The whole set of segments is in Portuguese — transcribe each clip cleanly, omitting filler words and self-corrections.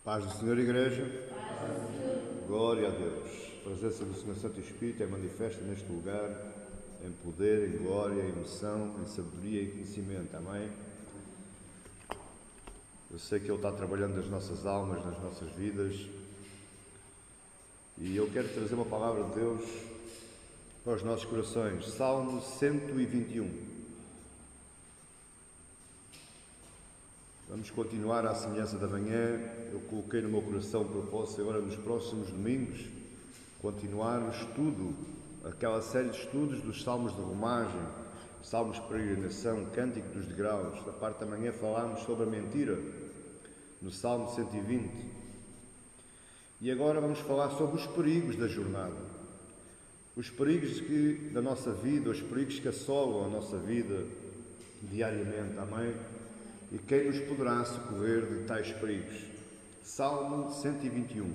Paz do Senhor, Igreja. Glória a Deus. A presença do Senhor Santo Espírito é manifesta neste lugar, em poder, em glória, em unção, em sabedoria e conhecimento. Amém? Eu sei que Ele está trabalhando nas nossas almas, nas nossas vidas, e eu quero trazer uma palavra de Deus para os nossos corações. Salmo 121. Vamos continuar à semelhança da manhã. Eu coloquei no meu coração o propósito agora nos próximos domingos continuar o estudo, aquela série de estudos dos salmos de romagem, salmos de peregrinação, cântico dos degraus. Da parte da manhã falámos sobre a mentira, no Salmo 120. E agora vamos falar sobre os perigos da jornada. Os perigos da nossa vida, os perigos que assolam a nossa vida diariamente. Amém? E quem nos poderá socorrer de tais perigos? Salmo 121.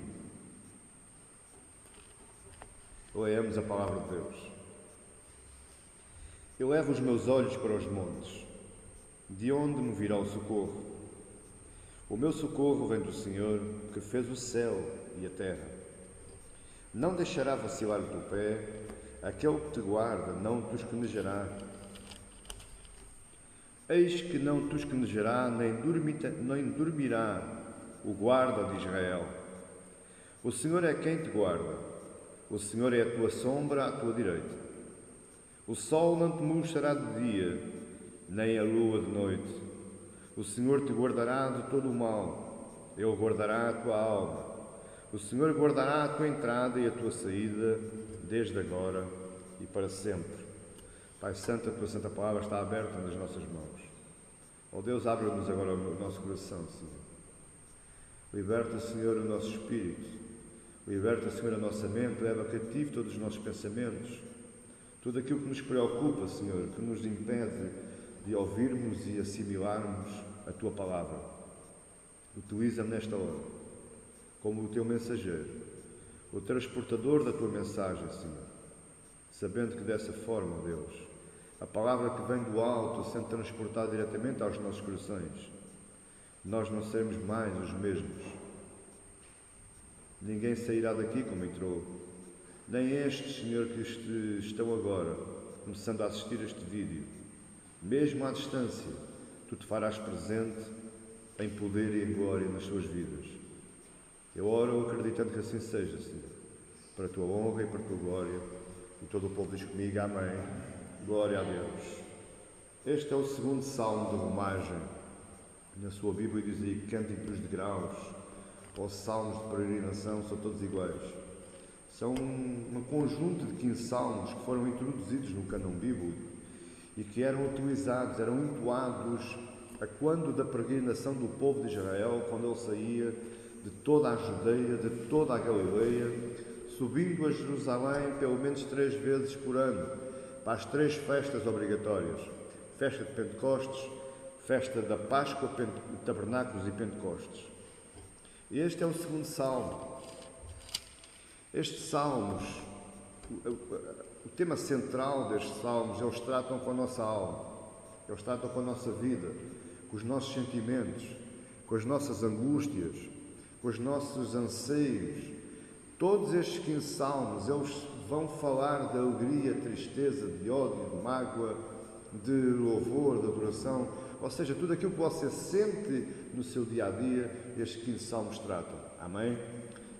Leamos a palavra de Deus. Eu levo os meus olhos para os montes. De onde me virá o socorro? O meu socorro vem do Senhor, que fez o céu e a terra. Não deixará vacilar o teu pé, aquele que te guarda não te esquenejará. Eis que não te esquenejará, nem dormirá o guarda de Israel. O Senhor é quem te guarda, o Senhor é a tua sombra à tua direita. O sol não te mostrará de dia, nem a lua de noite. O Senhor te guardará de todo o mal, Ele guardará a tua alma. O Senhor guardará a tua entrada e a tua saída, desde agora e para sempre. Pai Santo, a tua santa palavra está aberta nas nossas mãos. Ó Deus, abre-nos agora o nosso coração, Senhor. Liberta, Senhor, o nosso espírito. Liberta, Senhor, a nossa mente. Leva cativo todos os nossos pensamentos. Tudo aquilo que nos preocupa, Senhor, que nos impede de ouvirmos e assimilarmos a tua palavra. Utiliza-me nesta hora como o teu mensageiro, o transportador da tua mensagem, Senhor. Sabendo que dessa forma, Deus, a palavra que vem do alto sendo transportada diretamente aos nossos corações, nós não seremos mais os mesmos. Ninguém sairá daqui como entrou, nem estes, Senhor, que estão agora começando a assistir a este vídeo. Mesmo à distância, Tu te farás presente em poder e em glória nas suas vidas. Eu oro acreditando que assim seja, Senhor, para a Tua honra e para a Tua glória. E todo o povo diz comigo, amém. Glória a Deus. Este é o segundo salmo de romagem. Na sua Bíblia dizia cântico dos degraus, ou salmos de peregrinação, são todos iguais. São um conjunto de 15 salmos que foram introduzidos no cânon bíblico e que eram utilizados, eram entoados a quando da peregrinação do povo de Israel, quando ele saía de toda a Judeia, de toda a Galileia, subindo a Jerusalém pelo menos 3 vezes por ano, para as 3 festas obrigatórias: festa de Pentecostes, festa da Páscoa, Tabernáculos e Pentecostes. Este é o segundo salmo. Estes salmos, o tema central destes salmos, eles tratam com a nossa alma, eles tratam com a nossa vida, com os nossos sentimentos, com as nossas angústias, com os nossos anseios. Todos estes 15 salmos, eles vão falar de alegria, tristeza, de ódio, de mágoa, de louvor, de adoração, ou seja, tudo aquilo que você sente no seu dia-a-dia, estes 15 salmos tratam. Amém?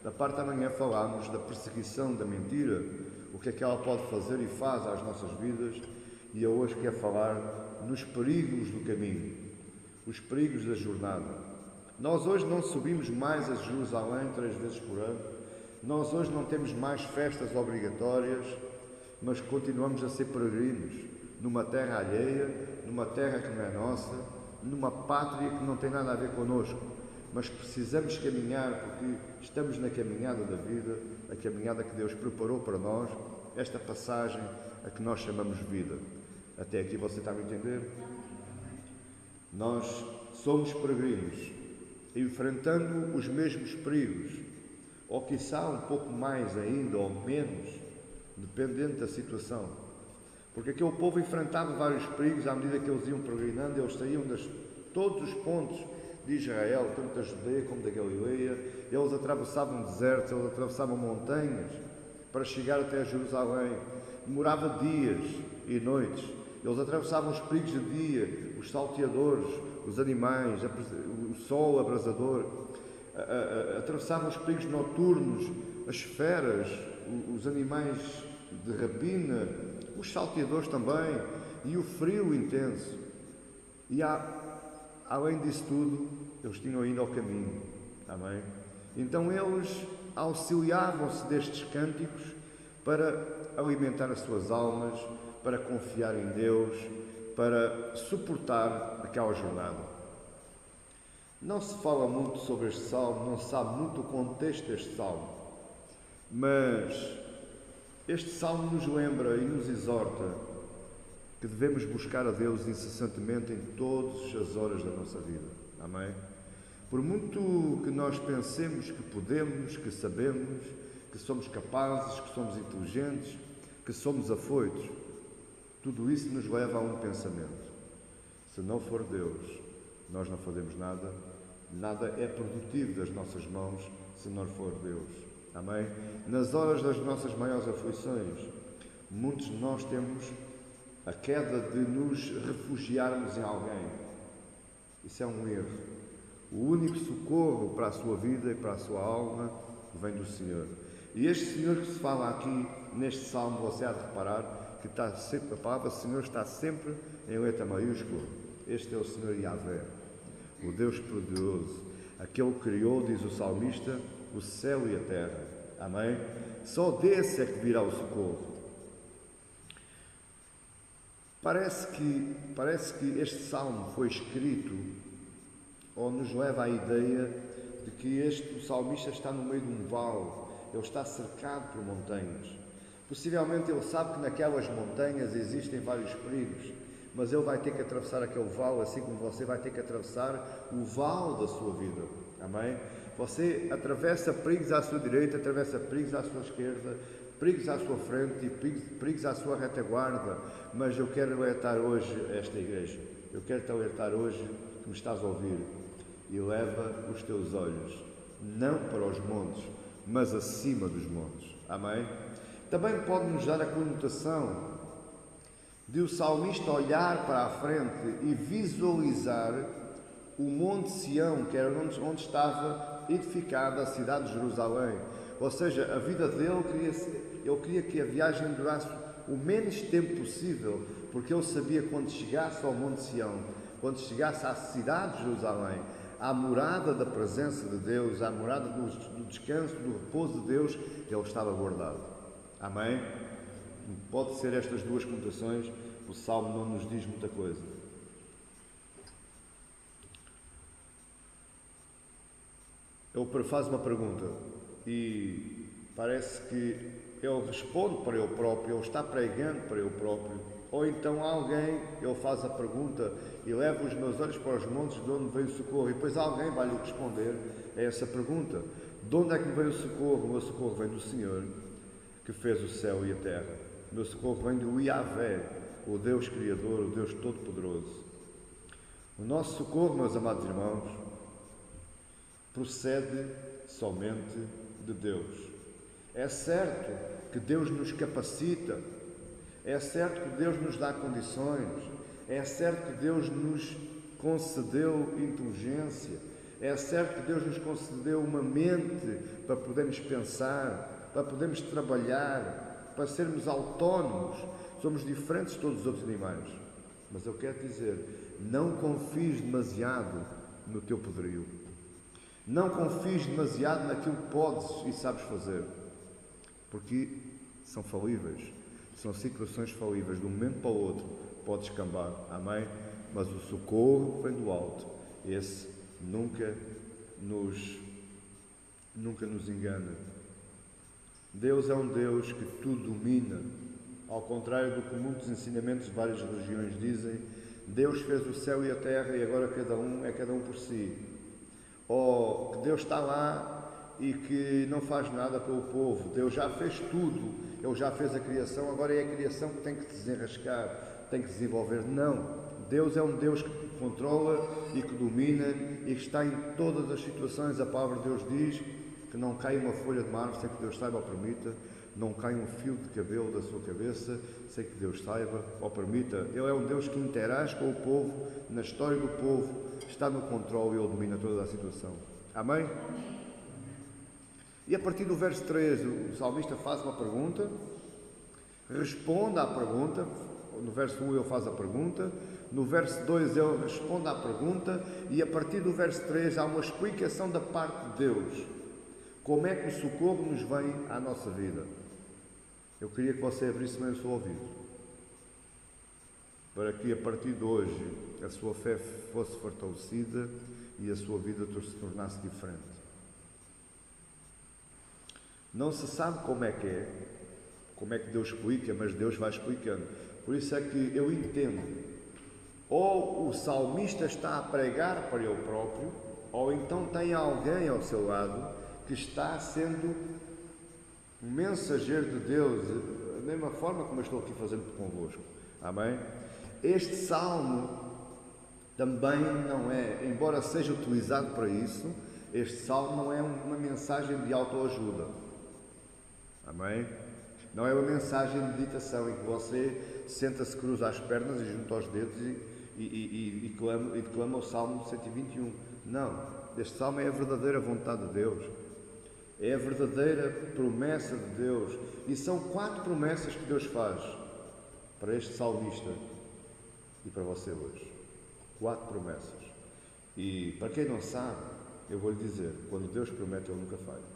Da parte da manhã falámos da perseguição da mentira, o que é que ela pode fazer e faz às nossas vidas, e eu hoje quero falar nos perigos do caminho, os perigos da jornada. Nós hoje não subimos mais a Jerusalém 3 vezes por ano, nós hoje não temos mais festas obrigatórias, mas continuamos a ser peregrinos numa terra alheia, numa terra que não é nossa, numa pátria que não tem nada a ver connosco, mas precisamos caminhar porque estamos na caminhada da vida, a caminhada que Deus preparou para nós, esta passagem a que nós chamamos vida. Até aqui você está a me entender? Nós somos peregrinos, enfrentando os mesmos perigos, ou quiçá um pouco mais ainda, ou menos, dependendo da situação. Porque aquele povo enfrentava vários perigos à medida que eles iam peregrinando, eles saíam de todos os pontos de Israel, tanto da Judeia como da Galileia. Eles atravessavam desertos, eles atravessavam montanhas para chegar até Jerusalém. Demorava dias e noites. Eles atravessavam os perigos de dia, os salteadores, os animais, o sol abrasador. Atravessavam os perigos noturnos, as feras, os animais de rapina, os salteadores também, e o frio intenso. E além disso tudo, eles tinham ainda o caminho. Amém? Então eles auxiliavam-se destes cânticos para alimentar as suas almas, para confiar em Deus, para suportar aquela jornada. Não se fala muito sobre este salmo, não se sabe muito o contexto deste salmo, mas este salmo nos lembra e nos exorta que devemos buscar a Deus incessantemente em todas as horas da nossa vida. Amém? Por muito que nós pensemos que podemos, que sabemos, que somos capazes, que somos inteligentes, que somos afoitos, tudo isso nos leva a um pensamento. Se não for Deus, nós não fazemos nada. Nada é produtivo das nossas mãos se não for Deus. Amém? Nas horas das nossas maiores aflições, muitos de nós temos a queda de nos refugiarmos em alguém. Isso é um erro. O único socorro para a sua vida e para a sua alma vem do Senhor. E este Senhor que se fala aqui neste salmo, você há de reparar que está sempre, a palavra Senhor está sempre em letra maiúscula. Este é o Senhor Yahvé, o Deus poderoso, aquele que criou, diz o salmista, o céu e a terra. Amém? Só desse é que virá o socorro. Parece que este salmo foi escrito, ou nos leva à ideia de que o salmista está no meio de um vale, ele está cercado por montanhas. Possivelmente ele sabe que naquelas montanhas existem vários perigos, mas ele vai ter que atravessar aquele vale, assim como você vai ter que atravessar o vale da sua vida. Amém? Você atravessa perigos à sua direita, atravessa perigos à sua esquerda, perigos à sua frente e perigos à sua retaguarda, mas eu quero alertar hoje esta igreja, eu quero te alertar hoje que me estás a ouvir, e leva os teus olhos não para os montes, mas acima dos montes. Amém? Também pode nos dar a conotação de o salmista olhar para a frente e visualizar o Monte Sião, que era onde estava edificada a cidade de Jerusalém. Ou seja, a vida dele ele queria que a viagem durasse o menos tempo possível, porque ele sabia que quando chegasse ao Monte Sião, quando chegasse à cidade de Jerusalém, à morada da presença de Deus, à morada do descanso, do repouso de Deus, ele estava guardado. Amém? Pode ser estas duas conotações, o Salmo não nos diz muita coisa. Ele faz uma pergunta e parece que ele responde para ele próprio, ele está pregando para ele próprio, ou então alguém, ele faz a pergunta e leva os meus olhos para os montes de onde vem o socorro, e depois alguém vai lhe responder a essa pergunta: de onde é que vem o socorro? O meu socorro vem do Senhor, que fez o céu e a terra. O meu socorro vem do Yahvé, o Deus Criador, o Deus Todo-Poderoso. O nosso socorro, meus amados irmãos, procede somente de Deus. É certo que Deus nos capacita, é certo que Deus nos dá condições, é certo que Deus nos concedeu inteligência, é certo que Deus nos concedeu uma mente para podermos pensar, para podermos trabalhar, para sermos autónomos. Somos diferentes de todos os outros animais. Mas eu quero dizer, não confies demasiado no teu poderio. Não confies demasiado naquilo que podes e sabes fazer. Porque são falíveis. São situações falíveis. De um momento para o outro pode descambar. Amém? Mas o socorro vem do alto. Esse nunca nos engana. Deus é um Deus que tudo domina. Ao contrário do que muitos ensinamentos de várias religiões dizem, Deus fez o céu e a terra e agora cada um por si. Ou que Deus está lá e que não faz nada pelo povo. Deus já fez tudo, Ele já fez a criação, agora é a criação que tem que desenrascar, tem que desenvolver. Não, Deus é um Deus que controla e que domina e que está em todas as situações. A palavra de Deus diz que não cai uma folha de árvore sem que Deus saiba ou permita, não cai um fio de cabelo da sua cabeça sem que Deus saiba ou permita. Ele é um Deus que interage com o povo, na história do povo, está no controle e Ele domina toda a situação. Amém? E a partir do verso 3, o salmista faz uma pergunta, responde à pergunta. No verso 1 ele faz a pergunta, no verso 2 ele responde à pergunta, e a partir do verso 3 há uma explicação da parte de Deus. Como é que o socorro nos vem à nossa vida? Eu queria que você abrisse bem o seu ouvido, para que a partir de hoje a sua fé fosse fortalecida e a sua vida se tornasse diferente. Não se sabe como é que Deus explica, mas Deus vai explicando. Por isso é que eu entendo, ou o salmista está a pregar para ele próprio, ou então tem alguém ao seu lado que está sendo um mensageiro de Deus, da mesma forma como eu estou aqui fazendo convosco. Amém? Este salmo também não é, embora seja utilizado para isso, este salmo não é uma mensagem de autoajuda. Amém? Não é uma mensagem de meditação em que você senta-se, cruza as pernas e junta os dedos e clama o Salmo 121. Não, este salmo é a verdadeira vontade de Deus. É a verdadeira promessa de Deus. E são 4 promessas que Deus faz para este salmista e para você hoje. 4 promessas. E para quem não sabe, eu vou lhe dizer, quando Deus promete, Ele nunca falha.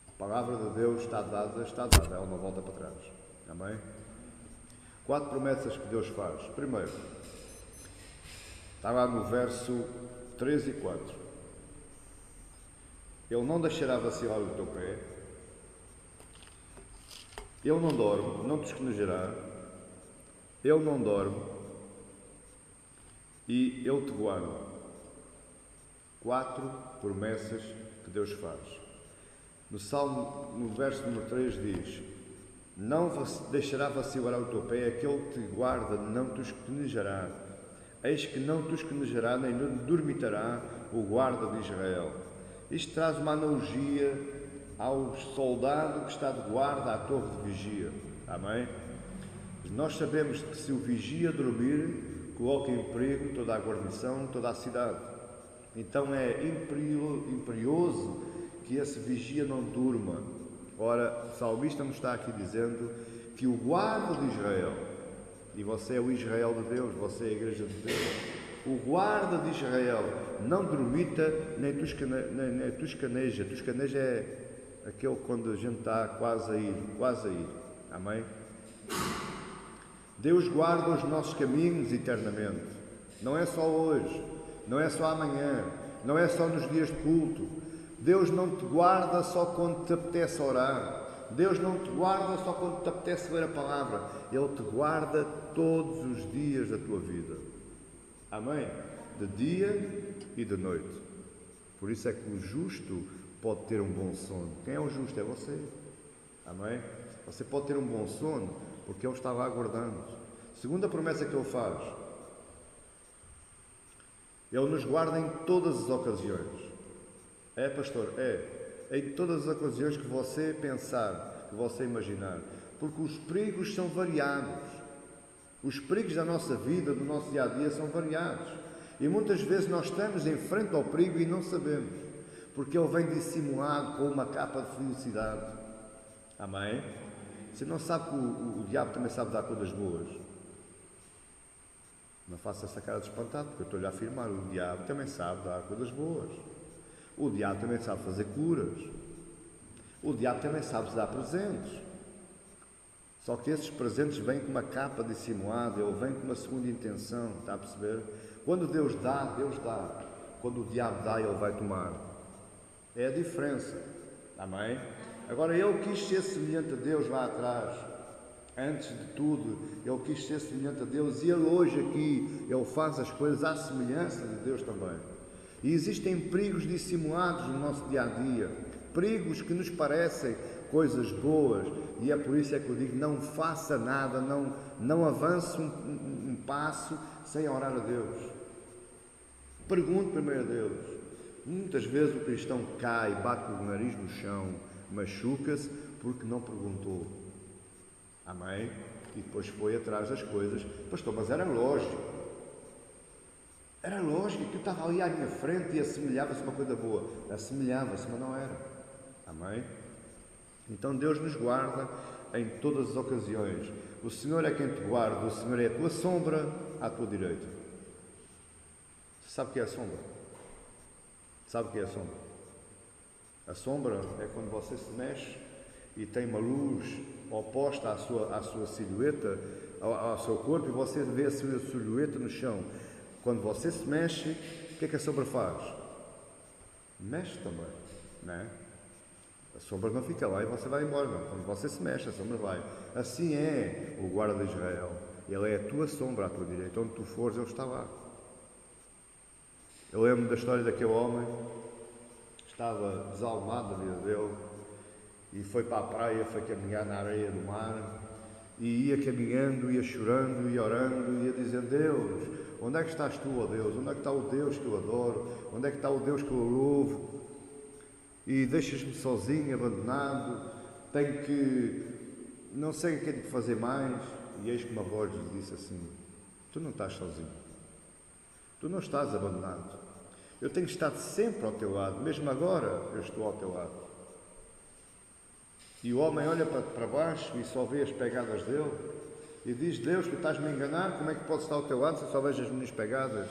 A palavra de Deus está dada, ela não volta para trás. Amém? 4 promessas que Deus faz. Primeiro, está lá no verso 3 e 4. Ele não deixará vacilar o teu pé, Ele não dorme, não te esquenejará, Ele não dorme e Ele te guarda. 4 promessas que Deus faz. No Salmo, no verso número 3 diz: não deixará vacilar o teu pé, aquele que te guarda não te esquenejará. Eis que não te esquenejará, nem dormitará o guarda de Israel. Isto traz uma analogia ao soldado que está de guarda à torre de vigia. Amém? Nós sabemos que se o vigia dormir, coloca em perigo toda a guarnição, toda a cidade. Então é imperioso que esse vigia não durma. Ora, o salmista nos está aqui dizendo que o guarda de Israel, e você é o Israel de Deus, você é a igreja de Deus, o guarda de Israel não dormita nem toscaneja. Toscaneja é aquele quando a gente está quase a ir. Amém? Deus guarda os nossos caminhos eternamente. Não é só hoje, não é só amanhã, não é só nos dias de culto. Deus não te guarda só quando te apetece orar. Deus não te guarda só quando te apetece ler a palavra. Ele te guarda todos os dias da tua vida. Amém? De dia e de noite. Por isso é que o justo pode ter um bom sono. Quem é o justo? É você. Amém? Você pode ter um bom sono porque Ele está lá aguardando. Segunda promessa que Ele faz: Ele nos guarda em todas as ocasiões. É, pastor? É. Em todas as ocasiões que você pensar, que você imaginar. Porque os perigos são variados. Os perigos da nossa vida, do nosso dia-a-dia, são variados. E muitas vezes nós estamos em frente ao perigo e não sabemos. Porque ele vem dissimulado com uma capa de felicidade. Amém? Você não sabe que o diabo também sabe dar coisas boas? Não faça essa cara de espantado, porque eu estou-lhe a afirmar, o diabo também sabe dar coisas boas. O diabo também sabe fazer curas. O diabo também sabe dar presentes. Só que esses presentes vêm com uma capa dissimulada, ele vem com uma segunda intenção, está a perceber? Quando Deus dá, Deus dá. Quando o diabo dá, ele vai tomar. É a diferença. Amém? Agora, ele quis ser semelhante a Deus lá atrás. Antes de tudo, ele quis ser semelhante a Deus e ele hoje aqui, ele faz as coisas à semelhança de Deus também. E existem perigos dissimulados no nosso dia-a-dia, perigos que nos parecem coisas boas, e é por isso é que eu digo, não faça nada, não avance um passo sem orar a Deus. Pergunte primeiro a Deus. Muitas vezes o cristão cai, bate o nariz no chão, machuca-se porque não perguntou. Amém? E depois foi atrás das coisas. Pastor, mas era lógico. Era lógico que eu estava ali à minha frente e assemelhava-se uma coisa boa. Assemelhava-se, mas não era. Amém? Então Deus nos guarda em todas as ocasiões. O Senhor é quem te guarda, o Senhor é a tua sombra à tua direita. Você sabe o que é a sombra? Sabe o que é a sombra? A sombra é quando você se mexe e tem uma luz oposta à sua silhueta, ao seu corpo, e você vê a sua silhueta no chão. Quando você se mexe, o que é que a sombra faz? Mexe também, não é? A sombra não fica lá e você vai embora, não. Quando você se mexe, a sombra vai. Assim é o guarda de Israel. Ele é a tua sombra à tua direita. Onde tu fores, ele está lá. Eu lembro da história daquele homem que estava desalmado da vida dele e foi para a praia, foi caminhar na areia do mar e ia caminhando, ia chorando, ia orando, ia dizendo: Deus, onde é que estás tu, ó Deus? Onde é que está o Deus que eu adoro? Onde é que está o Deus que eu louvo? E deixas-me sozinho, abandonado, tenho que... não sei o que é de fazer mais. E eis que uma voz lhe disse assim: tu não estás sozinho, tu não estás abandonado, eu tenho estado sempre ao teu lado, mesmo agora eu estou ao teu lado. E o homem olha para baixo e só vê as pegadas dele e diz: Deus, tu estás-me a enganar, como é que posso estar ao teu lado se só vejo as minhas pegadas?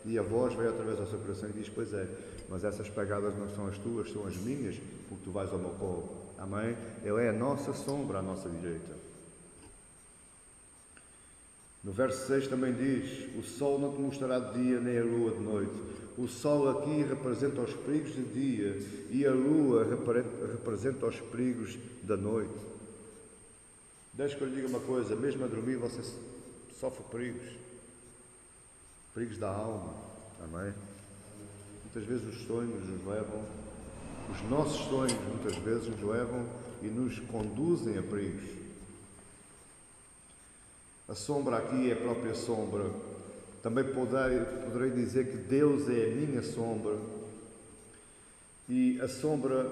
E a voz veio outra vez ao seu coração e diz: pois é, mas essas pegadas não são as tuas, são as minhas, porque tu vais ao meu colo. Amém? Ele é a nossa sombra à nossa direita. No verso 6 também diz: o sol não te mostrará de dia, nem a lua de noite. O sol aqui representa os perigos de dia e a lua representa os perigos da noite. Deixa que eu lhe diga uma coisa: mesmo a dormir você sofre perigos da alma. Amém? Muitas vezes os sonhos nos levam, os nossos sonhos muitas vezes nos levam e nos conduzem a perigos. A sombra aqui é a própria sombra. Também poderei dizer que Deus é a minha sombra. E a sombra,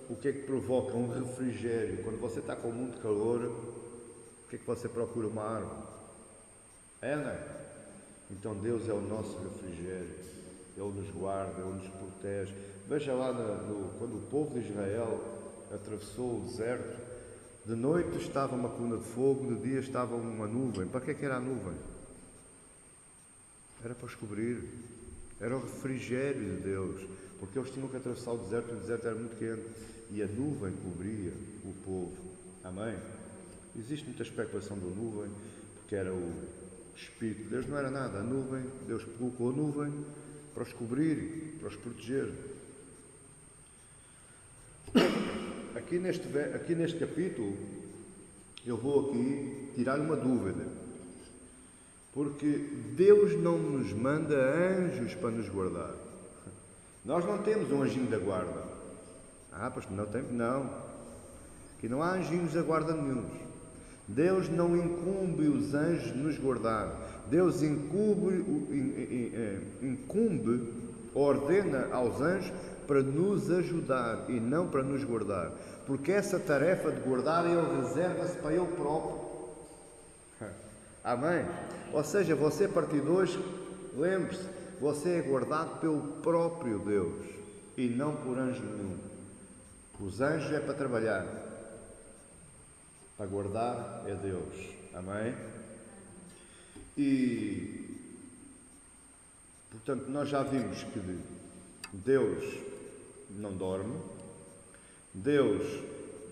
o que é que provoca? Um refrigério. Quando você está com muito calor, o que é que você procura? Uma árvore. É, não é? Então Deus é o nosso refrigério. Ele nos guarda, Ele nos protege. Veja lá quando o povo de Israel atravessou o deserto, de noite estava uma coluna de fogo, de dia estava uma nuvem. Para que é que era a nuvem? Era para os cobrir. Era o refrigério de Deus, porque eles tinham que atravessar o deserto era muito quente e a nuvem cobria o povo. Amém? Existe muita especulação da nuvem, porque era o Espírito de Deus, não era nada. A nuvem, Deus colocou a nuvem para os cobrir, para os proteger. Aqui neste capítulo, eu vou aqui tirar uma dúvida, porque Deus não nos manda anjos para nos guardar. Nós não temos um anjinho da guarda. Pastor, não tem? Não. Aqui não há anjinhos da guarda nenhum. Deus não incumbe os anjos de nos guardar. Deus incumbe, ordena aos anjos para nos ajudar e não para nos guardar. Porque essa tarefa de guardar, Ele reserva-se para Ele próprio. Amém? Ou seja, você a partir de hoje, lembre-se, você é guardado pelo próprio Deus e não por anjo nenhum. Os anjos é para trabalhar, para guardar é Deus. Amém? E, portanto, nós já vimos que Deus não dorme, Deus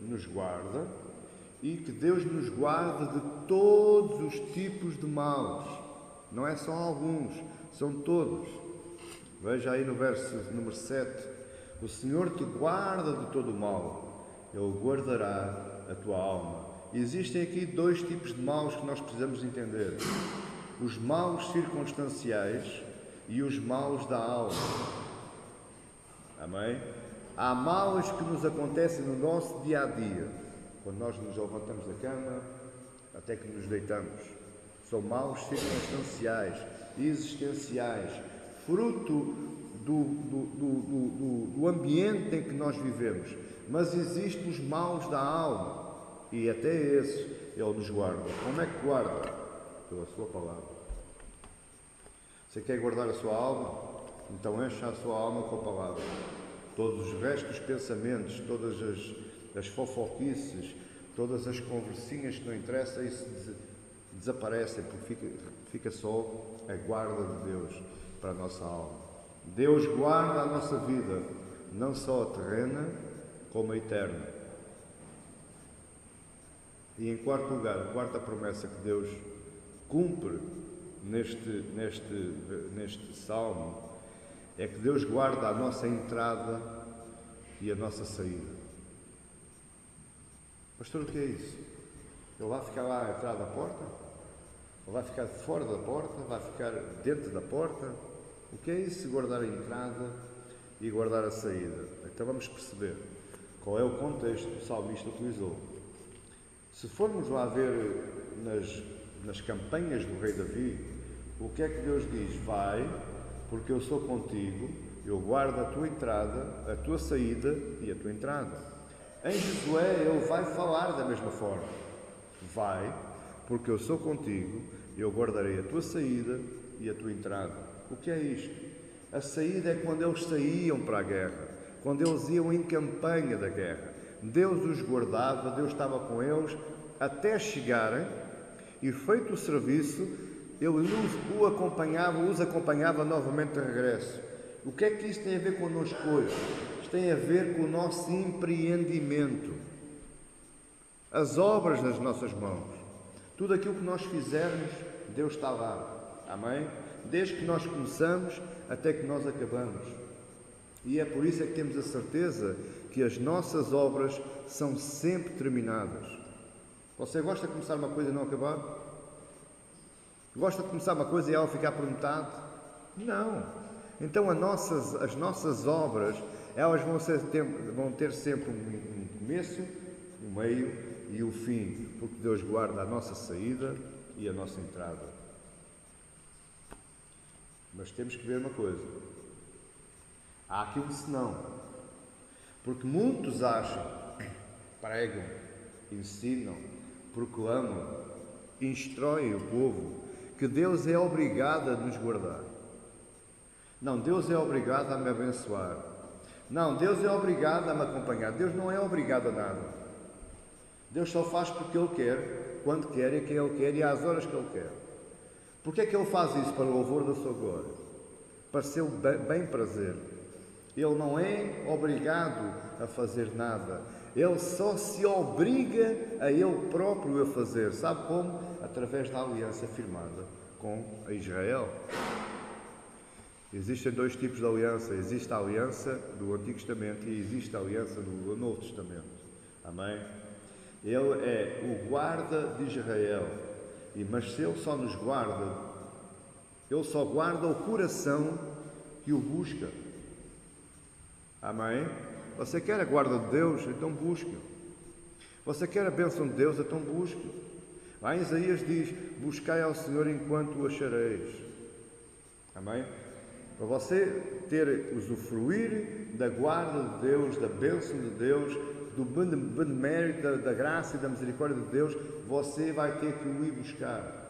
nos guarda e que Deus nos guarda de todos os tipos de maus. Não é só alguns, são todos. Veja aí no verso número 7: o Senhor te guarda de todo o mal, Ele guardará a tua alma. E existem aqui dois tipos de maus que nós precisamos entender: os maus circunstanciais e os maus da alma. Amém? Há males que nos acontecem no nosso dia a dia, quando nós nos levantamos da cama até que nos deitamos. São maus circunstanciais, existenciais, fruto do ambiente em que nós vivemos. Mas existem os maus da alma, e até esse Ele nos guarda. Como é que guarda? Pela sua palavra. Você quer guardar a sua alma? Então encha a sua alma com a palavra. Todos os restos dos pensamentos, todas as fofoquices, todas as conversinhas que não interessam, isso desaparecem, porque fica só a guarda de Deus para a nossa alma. Deus guarda a nossa vida, não só a terrena, como a eterna. E em quarto lugar, a quarta promessa que Deus cumpre neste salmo é que Deus guarda a nossa entrada e a nossa saída. Pastor, o que é isso? Ele vai ficar lá à entrada da porta? Ele vai ficar fora da porta? Vai ficar dentro da porta? O que é isso, guardar a entrada e guardar a saída? Então vamos perceber qual é o contexto que o salmista utilizou. Se formos lá ver nas campanhas do rei Davi, o que é que Deus diz? Vai, porque eu sou contigo, eu guardo a tua entrada, a tua saída e a tua entrada. Em Josué ele vai falar da mesma forma. Vai, porque eu sou contigo, eu guardarei a tua saída e a tua entrada. O que é isto? A saída é quando eles saíam para a guerra, quando eles iam em campanha da guerra. Deus os guardava, Deus estava com eles até chegarem e, feito o serviço, Ele os acompanhava novamente de regresso. O que é que isto tem a ver connosco hoje? Isto tem a ver com o nosso empreendimento, as obras nas nossas mãos. Tudo aquilo que nós fizermos, Deus está lá. Amém? Desde que nós começamos até que nós acabamos. E é por isso que temos a certeza que as nossas obras são sempre terminadas. Você gosta de começar uma coisa e não acabar? Gosta de começar uma coisa e ela ficar por metade? Não. Então as nossas obras, elas vão ter sempre um começo, um meio e o fim, porque Deus guarda a nossa saída e a nossa entrada. Mas temos que ver uma coisa. Há aqui um senão. Porque muitos acham, pregam, ensinam, proclamam, instroem o povo que Deus é obrigado a nos guardar. Não, Deus é obrigado a me abençoar. Não, Deus é obrigado a me acompanhar. Deus não é obrigado a nada. Deus só faz porque Ele quer, quando quer e quem Ele quer e às horas que Ele quer. Porquê é que Ele faz isso? Para o louvor da sua glória. Para seu bem prazer. Ele não é obrigado a fazer nada. Ele só se obriga a Ele próprio a fazer. Sabe como? Através da aliança firmada com a Israel. Existem dois tipos de aliança. Existe a aliança do Antigo Testamento e existe a aliança do Novo Testamento. Amém? Ele é o guarda de Israel. Mas se Ele só nos guarda, Ele só guarda o coração que o busca. Amém? Você quer a guarda de Deus? Então busque. Você quer a bênção de Deus? Então busque. Lá em Isaías diz, buscai ao Senhor enquanto o achareis. Amém? Para você ter, usufruir da guarda de Deus, da bênção de Deus, do benemérito, da graça e da misericórdia de Deus, você vai ter que o ir buscar.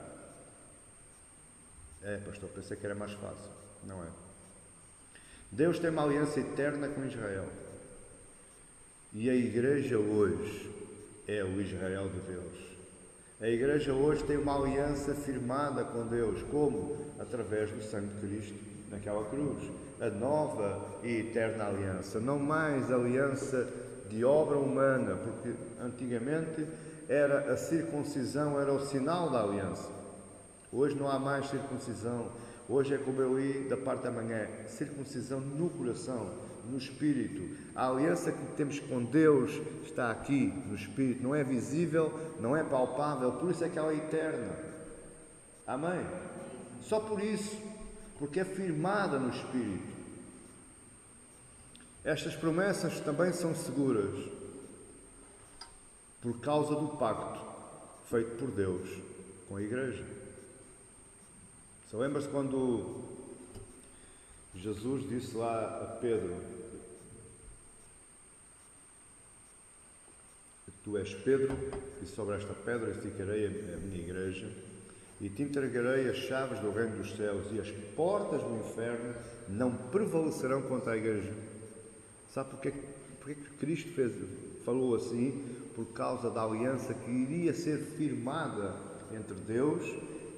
Pastor, pensei que era mais fácil. Não é. Deus tem uma aliança eterna com Israel. E a igreja hoje é o Israel de Deus. A igreja hoje tem uma aliança firmada com Deus. Como? Através do sangue de Cristo naquela cruz. A nova e eterna aliança. Não mais aliança de obra humana, porque antigamente a circuncisão era o sinal da aliança. Hoje não há mais circuncisão. Hoje é como eu li da parte da manhã, circuncisão no coração, no espírito. A aliança que temos com Deus está aqui, no espírito. Não é visível, não é palpável, por isso é que ela é eterna. Amém? Só por isso, porque é firmada no espírito. Estas promessas também são seguras por causa do pacto feito por Deus com a igreja. Se lembra-se quando Jesus disse lá a Pedro: Tu és Pedro, e sobre esta pedra edificarei a minha igreja, e te entregarei as chaves do reino dos céus, e as portas do inferno não prevalecerão contra a igreja. Sabe porque que Cristo falou assim? Por causa da aliança que iria ser firmada entre Deus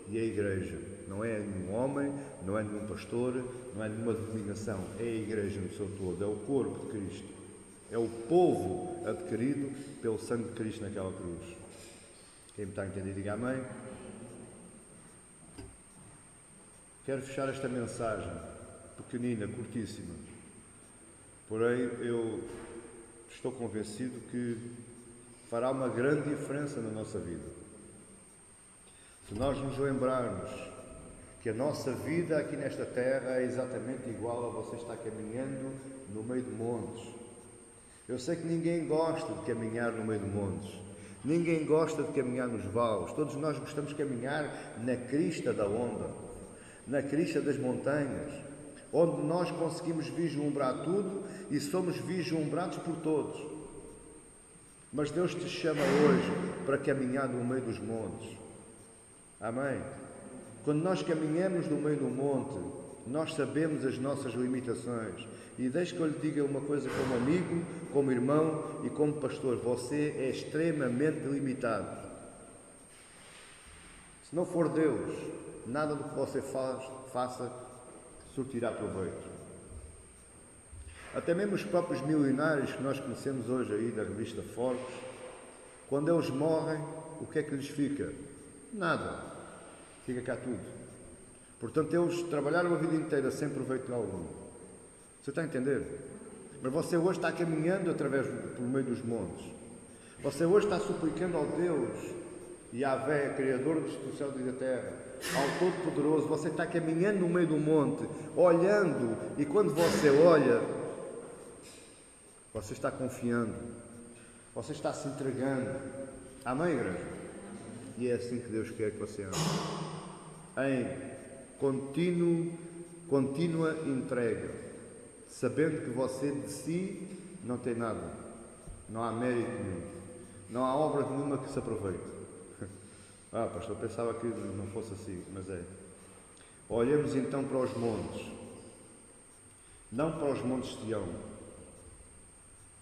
e a igreja. Não é nenhum homem, não é nenhum pastor, não é nenhuma denominação, é a igreja no seu todo, é o corpo de Cristo, é o povo adquirido pelo sangue de Cristo naquela cruz. Quem me está a entender, diga amém. Quero fechar esta mensagem, pequenina, curtíssima, porém eu estou convencido que fará uma grande diferença na nossa vida. Se nós nos lembrarmos que a nossa vida aqui nesta terra é exatamente igual a você estar caminhando no meio de montes. Eu sei que ninguém gosta de caminhar no meio de montes, ninguém gosta de caminhar nos vales, todos nós gostamos de caminhar na crista da onda, na crista das montanhas, onde nós conseguimos vislumbrar tudo e somos vislumbrados por todos. Mas Deus te chama hoje para caminhar no meio dos montes. Amém? Quando nós caminhamos no meio do monte, nós sabemos as nossas limitações. E deixe que eu lhe diga uma coisa como amigo, como irmão e como pastor: você é extremamente limitado. Se não for Deus, nada do que você faça surtirá proveito. Até mesmo os próprios milionários que nós conhecemos hoje aí da revista Forbes, quando eles morrem, o que é que lhes fica? Nada. Fica cá tudo. Portanto, eles trabalharam a vida inteira sem proveito algum. Você está a entender? Mas você hoje está caminhando pelo meio dos montes. Você hoje está suplicando ao Deus Yahvé, Criador do céu e da terra, ao Todo-Poderoso. Você está caminhando no meio do monte, olhando, e quando você olha, você está confiando, você está se entregando. Amém, igreja? E é assim que Deus quer que você ande. Em contínua entrega, sabendo que você de si não tem nada, não há mérito nenhum, não há obra nenhuma que se aproveite. Pastor, pensava que não fosse assim, mas é. Olhemos então para os montes, não para os montes de Sião,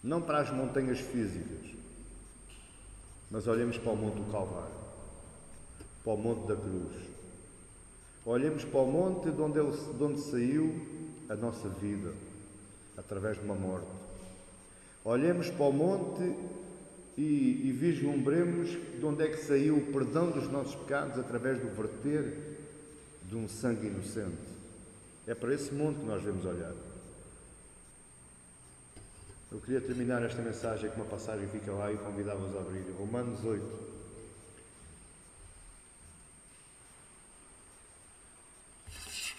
não para as montanhas físicas, mas olhemos para o monte do Calvário, para o monte da cruz. Olhemos para o monte de onde saiu a nossa vida, através de uma morte. Olhemos para o monte e vislumbremos de onde é que saiu o perdão dos nossos pecados, através do verter de um sangue inocente. É para esse monte que nós devemos olhar. Eu queria terminar esta mensagem com uma passagem que fica lá e convidava-vos a abrir. Romanos 8.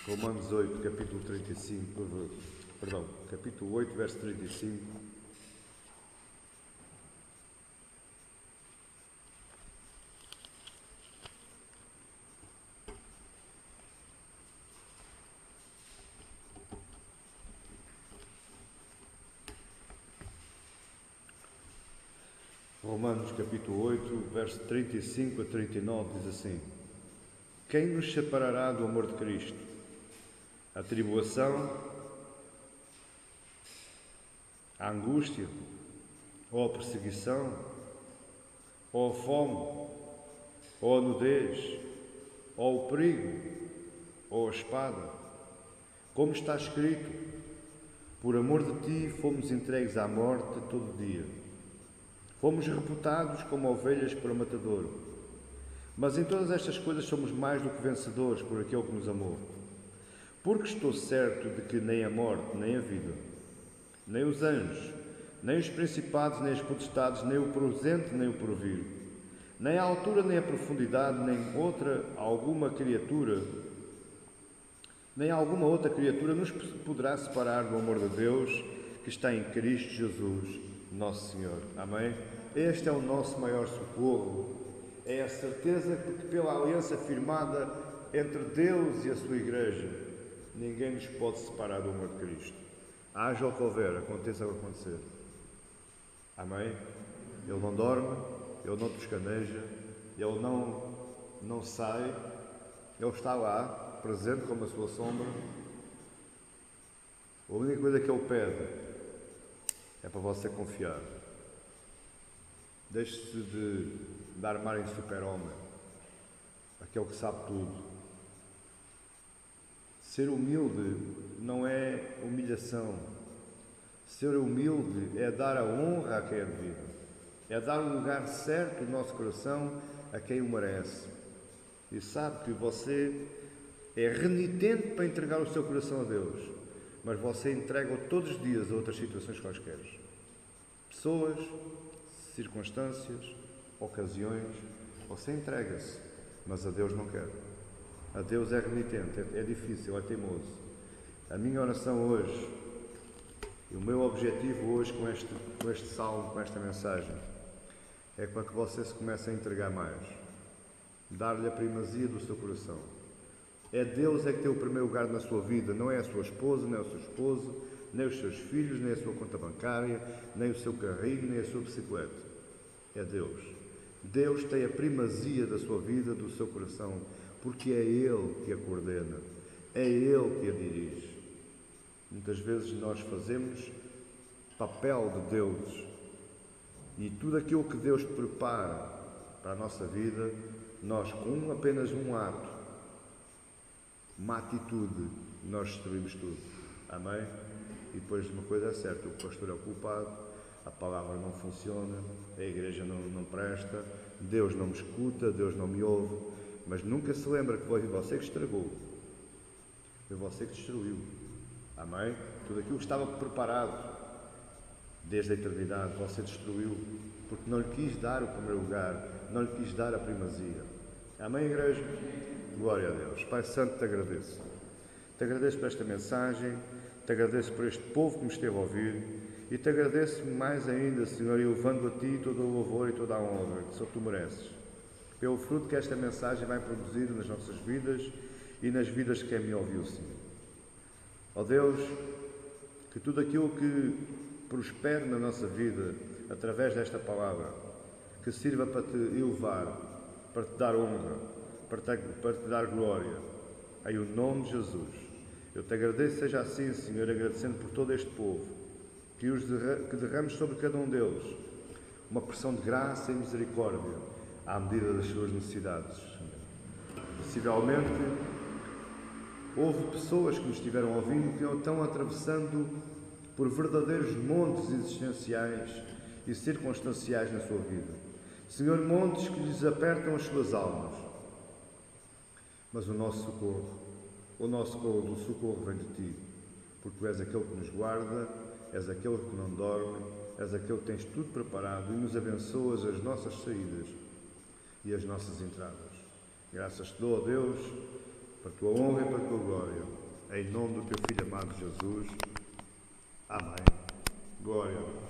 Romanos 8, capítulo 35, capítulo 8, verso 35. Romanos capítulo 8, verso 35 a 39 diz assim: Quem nos separará do amor de Cristo? A tribulação, a angústia, ou a perseguição, ou a fome, ou a nudez, ou o perigo, ou a espada. Como está escrito: por amor de ti fomos entregues à morte todo dia. Fomos reputados como ovelhas para o matadouro. Mas em todas estas coisas somos mais do que vencedores por aquele que nos amou. Porque estou certo de que nem a morte, nem a vida, nem os anjos, nem os principados, nem as potestades, nem o presente, nem o porvir, nem a altura, nem a profundidade, nem alguma outra criatura nos poderá separar do amor de Deus que está em Cristo Jesus, nosso Senhor. Amém? Este é o nosso maior socorro. É a certeza que pela aliança firmada entre Deus e a sua Igreja, ninguém nos pode separar do amor de Cristo. Haja o que houver, aconteça o que acontecer. Amém? Ele não dorme, Ele não toscaneja, Ele não sai, Ele está lá, presente como a sua sombra. A única coisa que Ele pede é para você confiar. Deixe-se de armar em super-homem, aquele que sabe tudo. Ser humilde não é humilhação. Ser humilde é dar a honra a quem é devido. É dar o lugar certo no nosso coração a quem o merece. E sabe que você é renitente para entregar o seu coração a Deus, mas você entrega-o todos os dias a outras situações quaisquer. Pessoas, circunstâncias, ocasiões, você entrega-se, mas a Deus não quer. A Deus é renitente, é difícil, é teimoso. A minha oração hoje, e o meu objetivo hoje com este salmo, com esta mensagem, é para que você se comece a entregar mais, dar-lhe a primazia do seu coração. É Deus é que tem o primeiro lugar na sua vida, não é a sua esposa, nem o seu esposo, nem os seus filhos, nem a sua conta bancária, nem o seu carrinho, nem a sua bicicleta. É Deus. Deus tem a primazia da sua vida, do seu coração, porque é Ele que a coordena, é Ele que a dirige. Muitas vezes nós fazemos papel de Deus e tudo aquilo que Deus prepara para a nossa vida, nós com apenas um ato, uma atitude, nós destruímos tudo. Amém? E depois uma coisa é certa, o pastor é o culpado, a palavra não funciona, a igreja não presta, Deus não me escuta, Deus não me ouve, mas nunca se lembra que foi você que estragou, foi você que destruiu. Amém? Tudo aquilo que estava preparado desde a eternidade, você destruiu, porque não lhe quis dar o primeiro lugar, não lhe quis dar a primazia. Amém, igreja? Glória a Deus. Pai Santo, te agradeço. Te agradeço por esta mensagem, te agradeço por este povo que me esteve a ouvir e te agradeço mais ainda, Senhor, elevando a Ti todo o louvor e toda a honra que só Tu mereces, pelo fruto que esta mensagem vai produzir nas nossas vidas e nas vidas de quem me ouviu, Senhor. Ó Deus, que tudo aquilo que prospere na nossa vida, através desta palavra, que sirva para Te elevar, para Te dar honra, para Te dar glória, em o nome de Jesus. Eu Te agradeço, seja assim, Senhor, agradecendo por todo este povo, que derrames sobre cada um deles uma porção de graça e misericórdia, à medida das suas necessidades, Senhor. Possivelmente, houve pessoas que nos estiveram ouvindo que estão atravessando por verdadeiros montes existenciais e circunstanciais na sua vida. Senhor, montes que lhes apertam as suas almas. Mas o nosso socorro vem de Ti, porque Tu és aquele que nos guarda, és aquele que não dorme, és aquele que tens tudo preparado e nos abençoas as nossas saídas e as nossas entradas. Graças Te dou, ó Deus, para a Tua honra e para a Tua glória, em nome do Teu Filho amado Jesus. Amém. Glória a Deus.